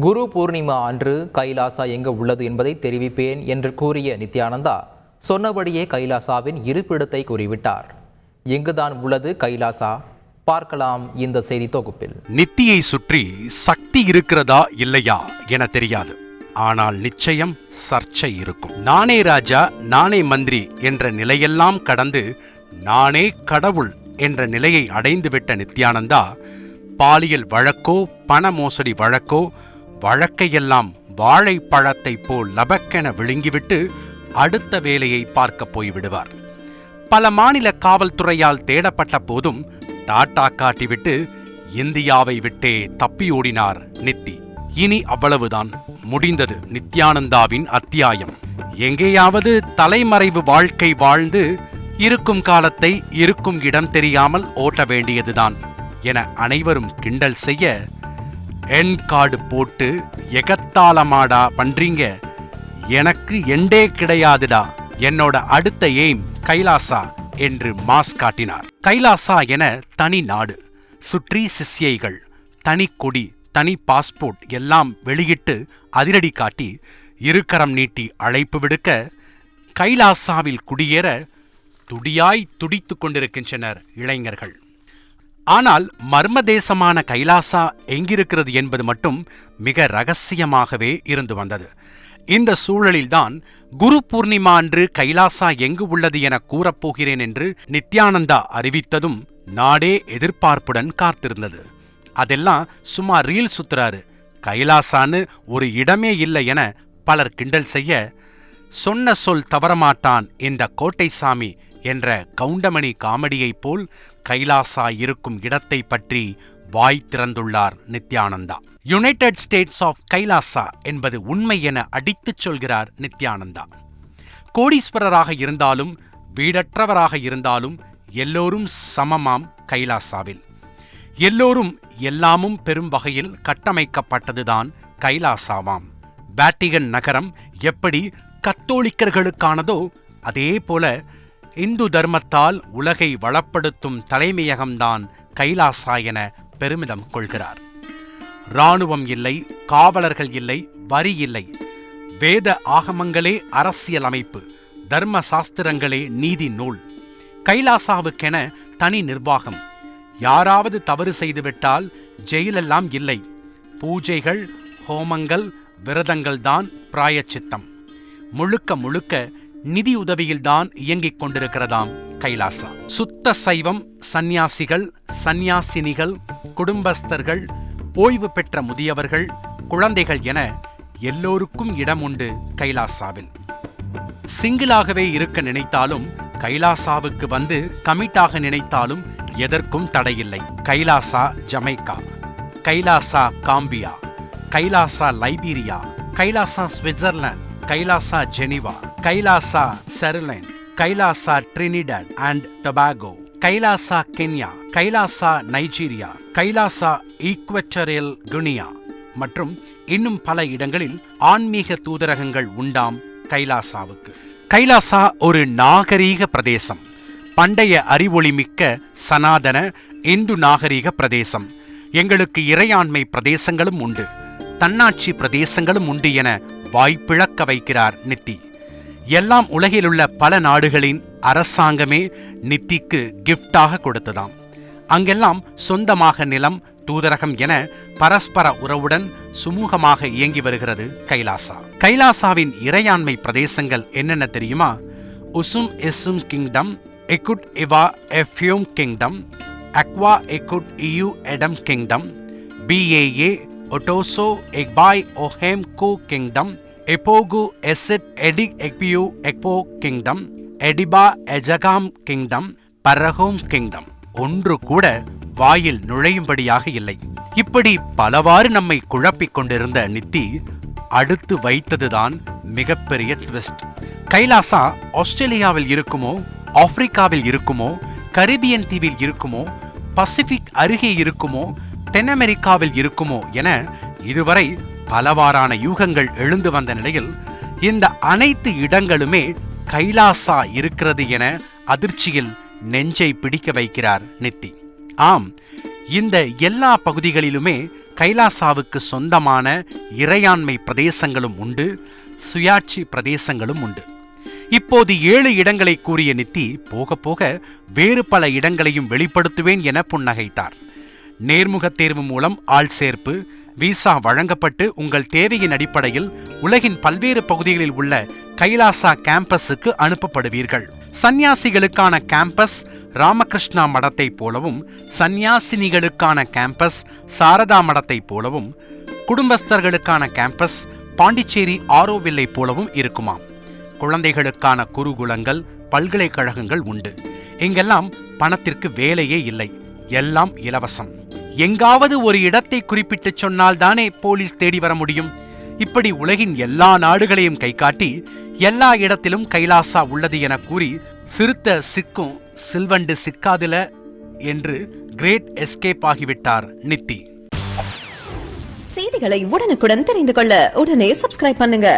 குரு பூர்ணிமா அன்று கைலாசா எங்கு உள்ளது என்பதை தெரிவிப்பேன் என்று கூறிய நித்யானந்தா சொன்னபடியே கைலாசாவின் இருப்பிடத்தை கூறிவிட்டார். எங்குதான் உள்ளது கைலாசா? பார்க்கலாம் இந்த செய்தி தொகுப்பில். நித்தியை சுற்றி சக்தி இருக்கிறதா இல்லையா என தெரியாது. ஆனால் நிச்சயம் சர்ச்சை இருக்கும். நானே ராஜா நானே மந்திரி என்ற நிலையெல்லாம் கடந்து நானே கடவுள் என்ற நிலையை அடைந்துவிட்ட நித்யானந்தா பாலியல் வழக்கோ பண மோசடி வழக்கோ வழக்கையெல்லாம் வாழைப்பழத்தை போல் லபக்கென விழுங்கிவிட்டு அடுத்த வேலையை பார்க்க போய்விடுவார். பல மாநில காவல்துறையால் தேடப்பட்ட போதும் டாட்டா காட்டிவிட்டு இந்தியாவை விட்டே தப்பியோடினார் நித்தி. இனி அவ்வளவுதான், முடிந்தது நித்யானந்தாவின் அத்தியாயம். எங்கேயாவது தலைமறைவு வாழ்க்கை வாழ்ந்து இருக்கும் காலத்தை இருக்கும் இடம் தெரியாமல் ஓட்ட வேண்டியதுதான் என அனைவரும் கிண்டல் செய்ய, என் கார்டு போட்டு எகத்தாளமாடா பண்றீங்க, எனக்கு எண்டே கிடையாதுடா, என்னோட அடுத்த எய்ம் கைலாசா என்று மாஸ் காட்டினார். கைலாசா என தனி நாடு, சுற்றி சிஷ்யைகள், தனி கொடி, தனி பாஸ்போர்ட் எல்லாம் வெளியிட்டு அதிரடி காட்டி இருக்கரம் நீட்டி அழைப்பு விடுக்க கைலாசாவில் குடியேற துடியாய் துடித்துக் கொண்டிருக்கின்றனர் இளைஞர்கள். ஆனால் மர்ம தேசமான கைலாசா எங்கிருக்கிறது என்பது மட்டும் மிக ரகசியமாகவே இருந்து வந்தது. இந்த சூழலில்தான் குரு பூர்ணிமா அன்று கைலாசா எங்கு உள்ளது என கூறப்போகிறேன் என்று நித்யானந்தா அறிவித்ததும் நாடே எதிர்பார்ப்புடன் காத்திருந்தது. அதெல்லாம் சும்மா ரீல் சுத்துறாரு, கைலாசான்னு ஒரு இடமே இல்லை என பலர் கிண்டல் செய்ய, சொன்ன சொல் தவறமாட்டான் இந்த கோட்டைசாமி என்ற கவுண்டமணி காமெடியைப் போல் கைலாசா இருக்கும் இடத்தை பற்றி வாய் திறந்துள்ளார் Nithyananda. United states of Kailasa என்பது உண்மை என அடித்துச் சொல்கிறார் நித்யானந்தா. கோடீஸ்வரராக இருந்தாலும் வீடற்றவராக இருந்தாலும் எல்லோரும் சமமாம் கைலாசாவில். எல்லோரும் எல்லாமும் பெரும் வகையில் கட்டமைக்கப்பட்டதுதான் கைலாசாவாம். வேட்டிகன் நகரம் எப்படி கத்தோலிக்கர்களுக்கானதோ அதே போல இந்து தர்மத்தால் உலகை வளப்படுத்தும் தலைமையகம்தான் கைலாசா என பெருமிதம் கொள்கிறார். இராணுவம் இல்லை, காவலர்கள் இல்லை, வரி இல்லை, வேத ஆகமங்களே அரசியல் அமைப்பு, தர்ம சாஸ்திரங்களே நீதி நூல். கைலாசாவுக்கென தனி நிர்வாகம். யாராவது தவறு செய்துவிட்டால் ஜெயிலெல்லாம் இல்லை, பூஜைகள் ஹோமங்கள் விரதங்கள்தான் பிராயச்சித்தம். முழுக்க முழுக்க நிதி உதவியில்தான் இயங்கிக் கொண்டிருக்கிறதாம் கைலாசா. சுத்த சைவம், சந்நியாசிகள், சந்நியாசினிகள், குடும்பஸ்தர்கள், ஓய்வு பெற்ற முதியவர்கள், குழந்தைகள் என எல்லோருக்கும் இடம் உண்டு கைலாசாவில். சிங்கிளாகவே இருக்க நினைத்தாலும் கைலாசாவுக்கு வந்து கமிட்டாக நினைத்தாலும் எதற்கும் தடையில்லை. Kailasa Jamaica, Kailasa Gambia, Kailasa Liberia, Kailasa Switzerland, Kailasa Geneva, Kailasa செர்லைன், Kailasa Trinidad and Tobago, Kailasa Kenya, Kailasa Nigeria, Kailasa Equatorial Guinea மற்றும் இன்னும் பல இடங்களில் ஆன்மீக தூதரகங்கள் உண்டாம் கைலாசாவுக்கு. கைலாசா ஒரு நாகரீக பிரதேசம், பண்டைய அறிவொளிமிக்க சனாதன இந்து நாகரீக பிரதேசம். எங்களுக்கு இறையாண்மை பிரதேசங்களும் உண்டு, தன்னாட்சி பிரதேசங்களும் உண்டு என வாய்ப்பிழக்க வைக்கிறார் நித்தி. எல்லாம் உலகிலுள்ள பல நாடுகளின் அரசாங்கமே நித்திக்கு கிஃப்டாக கொடுத்ததாம். அங்கெல்லாம் சொந்தமாக நிலம், தூதரகம் என பரஸ்பர உறவுடன் சுமூகமாக இயங்கி வருகிறது கைலாசா. கைலாசாவின் இறையாண்மை பிரதேசங்கள் என்னென்ன தெரியுமா? உசும் எசும் கிங்டம், எகுட் இவா எஃப்யூம் கிங்டம், அக்வா எகுட் இயு எடம் கிங்டம், பிஏஏ ஒட்டோசோ எக்பாய் ஓஹேம் கூ கிங்டம், எப்போகு எசிட் எடி எக்பியூ எக்போ கிங்டம், எடிபா எஜகாம் கிங்டம், பரஹோம் கிங்டம். ஒன்று கூட வாயில் நுழையும்படியாக இல்லை. இப்படி பலவாறு நம்மை குழப்பிக் கொண்டிருந்த நித்தி அடுத்து வைத்ததுதான் மிகப்பெரிய ட்விஸ்ட். கைலாசா ஆஸ்திரேலியாவில் இருக்குமோ, ஆப்பிரிக்காவில் இருக்குமோ, கரிபியன் தீவில் இருக்குமோ, பசிபிக் அருகே இருக்குமோ, தென் அமெரிக்காவில் இருக்குமோ என இதுவரை பலவாறான யூகங்கள் எழுந்து வந்த நிலையில் இந்த அனைத்து இடங்களுமே கைலாசா இருக்கிறது என அதிர்ச்சியில் நெஞ்சை பிடிக்க வைக்கிறார் நித்தி. ஆம், இந்த எல்லா பகுதிகளிலுமே கைலாசாவுக்கு சொந்தமான இறையாண்மை பிரதேசங்களும் உண்டு, சுயாட்சி பிரதேசங்களும் உண்டு. இப்போது 7 இடங்களை கூறிய நித்தி போக போக வேறு பல இடங்களையும் வெளிப்படுத்துவேன் என புன்னகைத்தார். நேர்முகத் தேர்வு மூலம் ஆள் சேர்ப்பு, விசா வழங்கப்பட்டு உங்கள் தேவையின் அடிப்படையில் உலகின் பல்வேறு பகுதிகளில் உள்ள கைலாசா கேம்பஸுக்கு அனுப்பப்படுவீர்கள். சந்நியாசிகளுக்கான கேம்பஸ் ராமகிருஷ்ணா மடத்தை போலவும், சந்நியாசினிகளுக்கான கேம்பஸ் சாரதா மடத்தை போலவும், குடும்பஸ்தர்களுக்கான கேம்பஸ் பாண்டிச்சேரி ஆரோவில்லை போலவும் இருக்குமாம். குழந்தைகளுக்கான குருகுலங்கள், பல்கலைக்கழகங்கள் உண்டு. இங்கெல்லாம் பணத்திற்கு வேலையே இல்லை, எல்லாம் இலவசம். எங்காவது ஒரு இடத்தை குறிப்பிட்டு சொன்னால் தானே போலீஸ் தேடி வர முடியும். இப்படி உலகின் எல்லா நாடுகளையும் கை காட்டி எல்லா இடத்திலும் கைலாசா உள்ளது என கூறி சிறுத்த சிக்கும் சில்வண்டு சிக்காதுல என்று கிரேட் எஸ்கேப் ஆகிவிட்டார் நித்தி. செய்திகளை உடனுக்குடன் தெரிந்து கொள்ள உடனே சப்ஸ்கிரைப் பண்ணுங்க.